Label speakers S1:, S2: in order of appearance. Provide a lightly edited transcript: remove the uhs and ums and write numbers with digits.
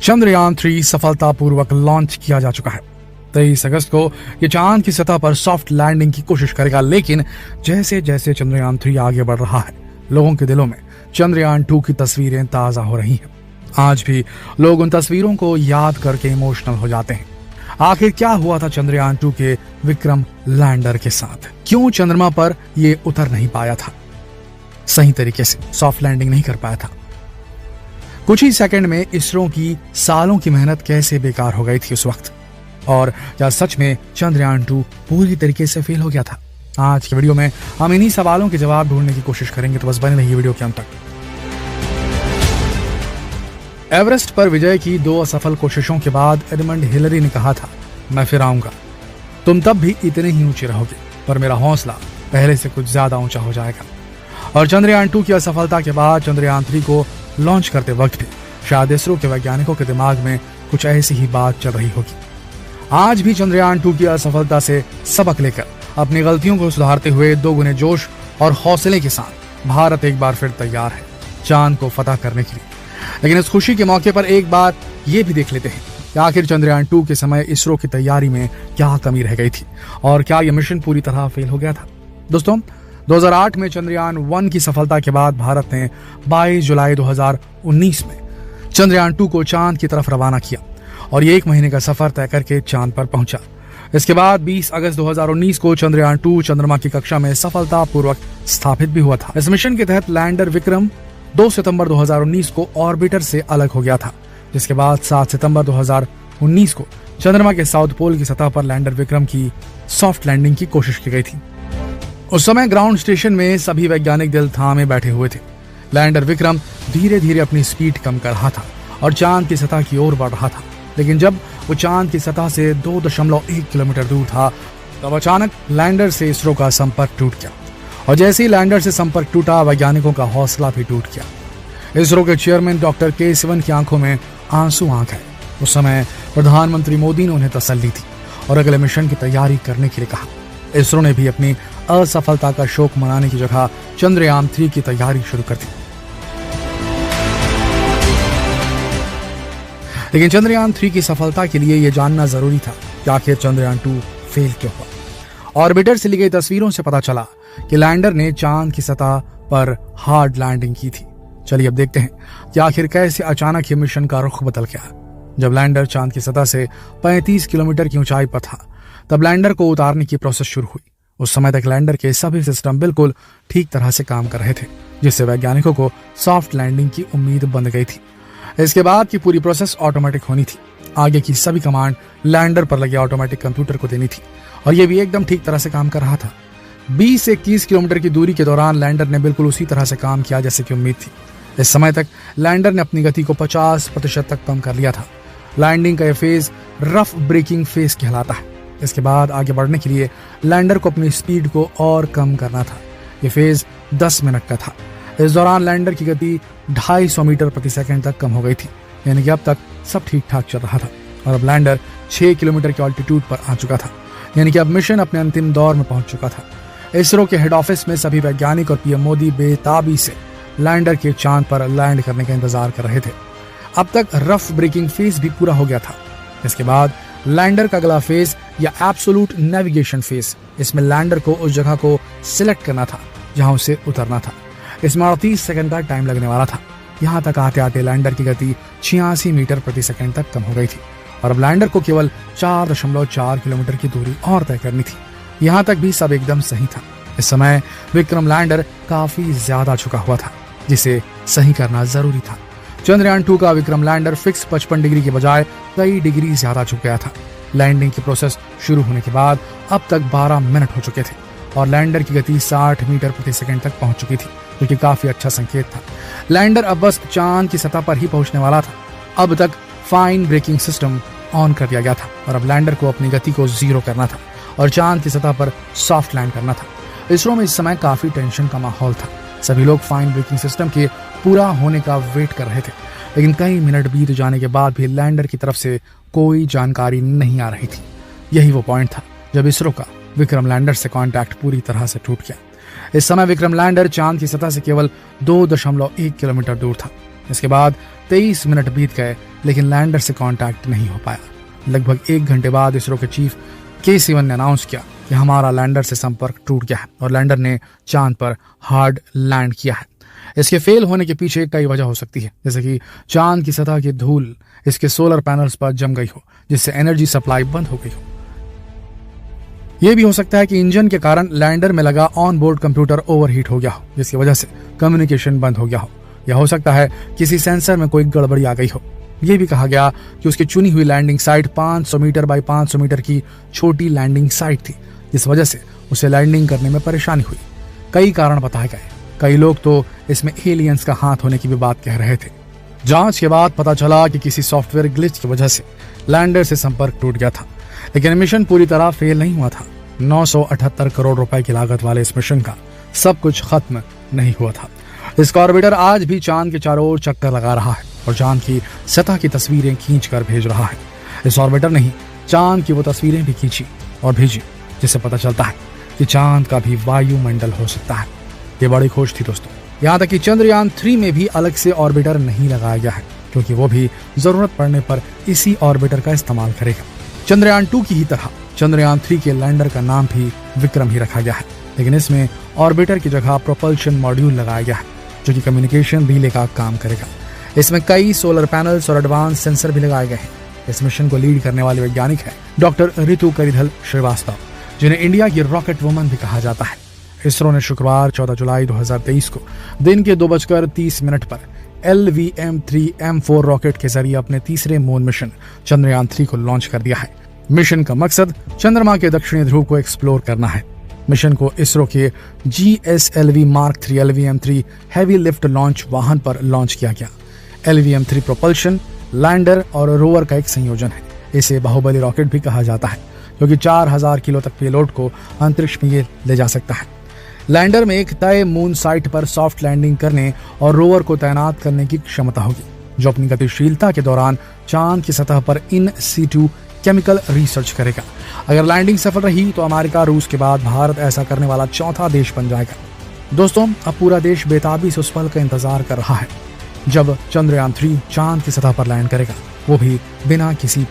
S1: चंद्रयान-3 सफलतापूर्वक लॉन्च किया जा चुका है। 23 अगस्त को यह चांद की सतह पर सॉफ्ट लैंडिंग की कोशिश करेगा, लेकिन जैसे जैसे चंद्रयान-3 आगे बढ़ रहा है, लोगों के दिलों में चंद्रयान-2 की तस्वीरें ताजा हो रही हैं। आज भी लोग उन तस्वीरों को याद करके इमोशनल हो जाते हैं। आखिर क्या हुआ था चंद्रयान-2 के विक्रम लैंडर के साथ? क्यों चंद्रमा पर ये उतर नहीं पाया था, सही तरीके से सॉफ्ट लैंडिंग नहीं कर पाया था? कुछ ही सेकंड में इसरो की सालों की मेहनत कैसे बेकार हो गई थी उस वक्त? और क्या सच में चंद्रयान-2 पूरी तरीके से फेल हो गया था? आज की वीडियो में हम इन्हीं सवालों के जवाब ढूंढने की कोशिश करेंगे, तो बस बने रहिए वीडियो के अंत तक। एवरेस्ट पर विजय की 2 असफल कोशिशों के बाद एडमंड हिलरी ने कहा था, मैं फिर आऊंगा, तुम तब भी इतने ही ऊंचे रहोगे, पर मेरा हौसला पहले से कुछ ज्यादा ऊंचा हो जाएगा। और चंद्रयान-2 की असफलता के बाद चंद्रयान-3 को लॉन्च करते वक्त भी शायद इसरो के वैज्ञानिकों के दिमाग में कुछ ऐसी ही बात चल रही होगी। आज भी चंद्रयान-2 की असफलता से सबक लेकर अपनी गलतियों को सुधारते हुए 2 गुने जोश और हौसले के साथ भारत एक बार फिर तैयार है चांद को फतह करने के लिए। लेकिन इस खुशी के मौके पर एक बात ये भी देख लेते हैं कि आखिर चंद्रयान-2 के समय इसरो की तैयारी में क्या कमी रह गई थी और क्या यह मिशन पूरी तरह फेल हो गया था। दोस्तों, 2008 में चंद्रयान-1 की सफलता के बाद भारत ने 22 जुलाई 2019 में चंद्रयान-2 को चांद की तरफ रवाना किया और ये 1 महीने का सफर तय करके चांद पर पहुंचा। इसके बाद 20 अगस्त 2019 को चंद्रयान-2 चंद्रमा की कक्षा में सफलतापूर्वक स्थापित भी हुआ था। इस मिशन के तहत लैंडर विक्रम 2 सितंबर 2019 को ऑर्बिटर से अलग हो गया था, जिसके बाद 7 सितंबर 2019 को चंद्रमा के साउथ पोल की सतह पर लैंडर विक्रम की सॉफ्ट लैंडिंग की कोशिश की गई थी। उस समय ग्राउंड स्टेशन में सभी वैज्ञानिक दिल थामे बैठे हुए थे। लैंडर विक्रम धीरे धीरे अपनी स्पीड कम कर रहा था और चांद की सतह की ओर बढ़ रहा था, लेकिन जब वो चांद की सतह से 2.1 किलोमीटर दूर था, तब अचानक लैंडर से इसरो का संपर्क टूट गया। और जैसे ही लैंडर से संपर्क टूटा, वैज्ञानिकों का हौसला भी टूट गया। इसरो के चेयरमैन डॉक्टर के सिवन की आंखों में आंसू आ गए। उस समय प्रधानमंत्री मोदी ने उन्हें तसल्ली दी और अगले मिशन की तैयारी करने के लिए कहा। इसरो ने भी अपनी असफलता का शोक मनाने की जगह चंद्रयान-3 की तैयारी शुरू कर दी। लेकिन चंद्रयान-3 की सफलता के लिए यह जानना जरूरी था कि आखिर चंद्रयान-2 फेल क्यों हुआ। ऑर्बिटर से ली गई तस्वीरों से पता चला कि लैंडर ने चांद की सतह पर हार्ड लैंडिंग की थी। चलिए अब देखते हैं कि आखिर कैसे अचानक ये मिशन का रुख बदल गया। जब लैंडर चांद की सतह से 35 किलोमीटर की ऊंचाई पर था, तब लैंडर को उतारने की प्रोसेस शुरू हुई। उस समय तक लैंडर के सभी सिस्टम बिल्कुल ठीक तरह से काम कर रहे थे, जिससे वैज्ञानिकों को सॉफ्ट लैंडिंग की उम्मीद बंध गई थी। इसके बाद की पूरी प्रोसेस ऑटोमेटिक होनी थी। आगे की सभी कमांड लैंडर पर लगे ऑटोमेटिक कंप्यूटर को देनी थी और यह भी एकदम ठीक तरह से काम कर रहा था। 20 से 21 किलोमीटर की दूरी के दौरान लैंडर ने बिल्कुल उसी तरह से काम किया जैसे कि उम्मीद थी। इस समय तक लैंडर ने अपनी गति को 50% तक कम कर लिया था। लैंडिंग का यह फेज रफ ब्रेकिंग फेज कहलाता है। इसके बाद आगे बढ़ने के लिए लैंडर को अपनी स्पीड को और कम करना था। यह फेज 10 मिनट का था। इस दौरान लैंडर की गति 250 मीटर प्रति सेकंड तक कम हो गई थी, यानी कि अब तक सब ठीक ठाक चल रहा था और अब लैंडर 6 किलोमीटर के ऑल्टीट्यूड पर आ चुका था, यानी कि अब मिशन अपने अंतिम दौर में पहुंच चुका था। इसरो के हेड ऑफिस में सभी वैज्ञानिक और पीएम मोदी बेताबी से लैंडर के चांद पर लैंड करने का इंतजार कर रहे थे। अब तक रफ ब्रेकिंग फेज भी पूरा हो गया था। इसके बाद लैंडर का अगला फेज या एब्सोल्यूट नेविगेशन फेज, इसमें लैंडर को उस जगह को सिलेक्ट करना था जहां उसे उतरना था। इसमें 38 सेकंड का टाइम लगने वाला था। यहाँ तक आते आते लैंडर की गति 86 मीटर प्रति सेकंड तक कम हो गई थी और अब लैंडर को केवल 4.4 किलोमीटर की दूरी और तय करनी थी। यहाँ तक भी सब एकदम सही था। इस समय विक्रम लैंडर काफी ज्यादा झुका हुआ था, जिसे सही करना जरूरी था। चंद्रयान-2 का विक्रम लैंडर फिक्स 55 डिग्री के बजाय कई डिग्री ज्यादा झुक गया था। लैंडिंग की प्रोसेस शुरू होने के बाद अब तक 12 मिनट हो चुके थे और लैंडर की गति 60 मीटर प्रति सेकंड तक पहुंच चुकी थी, जो कि काफी अच्छा संकेत था। लैंडर अब बस चांद की सतह पर ही पहुंचने वाला था। अब तक फाइन ब्रेकिंग सिस्टम ऑन कर दिया गया था और अब लैंडर को अपनी गति को 0 करना था और चांद की सतह पर सॉफ्ट लैंड करना था। इसरो में इस समय काफी टेंशन का माहौल था। सभी लोग फाइन ब्रेकिंग सिस्टम के पूरा होने का वेट कर रहे थे, लेकिन कई मिनट बीत जाने के बाद भी लैंडर की तरफ से कोई जानकारी नहीं आ रही थी। यही वो पॉइंट था जब इसरो का विक्रम लैंडर से कांटेक्ट पूरी तरह से टूट गया। इस समय विक्रम लैंडर चांद की सतह से केवल 2.1 किलोमीटर दूर था। इसके बाद 23 मिनट बीत गए, लेकिन लैंडर से कांटेक्ट नहीं हो पाया। लगभग 1 घंटे बाद इसरो के चीफ के-सिवन ने अनाउंस किया कि हमारा लैंडर से संपर्क टूट गया है और लैंडर ने चांद पर हार्ड लैंड किया है। इसके फेल होने के पीछे कई वजह हो सकती है, जैसे कि चांद की सतह की धूल इसके सोलर पैनल्स पर जम गई हो, जिससे एनर्जी सप्लाई बंद हो गई हो। यह भी हो सकता है कि इंजन के कारण लैंडर में लगा ऑन बोर्ड कंप्यूटर ओवरहीट हो गया हो, जिसकी वजह से कम्युनिकेशन बंद हो गया हो। या हो सकता है किसी सेंसर में कोई गड़बड़ी आ गई हो। यह भी कहा गया कि उसकी चुनी हुई landing site 500 metre by 500 metre की छोटी लैंडिंग साइट थी, जिस वजह से उसे लैंडिंग करने में परेशानी हुई। कई कारण बताए गए। कई लोग तो इसमें एलियंस का हाथ होने की भी बात कह रहे थे। जांच के बाद पता चला कि किसी सॉफ्टवेयर ग्लिच की वजह से लैंडर से संपर्क टूट गया था, लेकिन मिशन पूरी तरह फेल नहीं हुआ था। 978 करोड़ रुपए की लागत वाले इस मिशन का सब कुछ खत्म नहीं हुआ था। इसका ऑर्बिटर आज भी चांद के चारों ओर चक्कर लगा रहा है और चांद की सतह की तस्वीरें खींचकर भेज रहा है। इस ऑर्बिटर ने ही चांद की वो तस्वीरें भी खींची और भेजी, जिससे पता चलता है कि चांद का भी वायुमंडल हो सकता है। ये बड़ी खोज थी दोस्तों। यहाँ तक कि चंद्रयान 3 में भी अलग से ऑर्बिटर नहीं लगाया गया है, क्योंकि वो भी जरूरत पड़ने पर इसी ऑर्बिटर का इस्तेमाल करेगा। चंद्रयान 2 की ही तरह चंद्रयान 3 के लैंडर का नाम भी विक्रम ही रखा गया है, लेकिन इसमें ऑर्बिटर की जगह प्रोपल्शन मॉड्यूल लगाया गया है, जो कि कम्युनिकेशन रिले का काम करेगा। इसमें कई सोलर पैनल्स और एडवांस सेंसर भी लगाए गए हैं। इस मिशन को लीड करने वाले वैज्ञानिक है डॉक्टर ऋतु करिधल श्रीवास्तव, जिन्हें इंडिया की रॉकेट वुमन भी कहा जाता है। इसरो ने शुक्रवार 14 जुलाई 2023 को दिन के 2:30 पर LVM-3M4 रॉकेट के जरिए अपने तीसरे मून मिशन चंद्रयान 3 को लॉन्च कर दिया है। मिशन का मकसद चंद्रमा के दक्षिणी ध्रुव को एक्सप्लोर करना है। मिशन को इसरो के GSLV Mark 3 LVM-3 heavy lift launch वाहन पर लॉन्च किया गया। LVM-3 प्रोपल्शन, लैंडर और रोवर का एक संयोजन है। इसे बाहुबली रॉकेट भी कहा जाता है, क्योंकि 4000 किलो तक पेलोड को अंतरिक्ष में ये ले जा सकता है। लैंडर में एक तय मून साइट पर सॉफ्ट लैंडिंग करने और रोवर को तैनात करने की क्षमता होगी, जो अपनी गतिशीलता के दौरान चांद की सतह पर इन सीटू केमिकल रिसर्च करेगा। अगर लैंडिंग सफल रही तो अमेरिका, रूस के बाद भारत ऐसा करने वाला चौथा देश बन जाएगा। दोस्तों, अब पूरा देश बेताबी से उस पल का इंतजार कर रहा है जब चंद्रयान 3 चांद की सतह पर लैंड करेगा, वो भी बिना किसी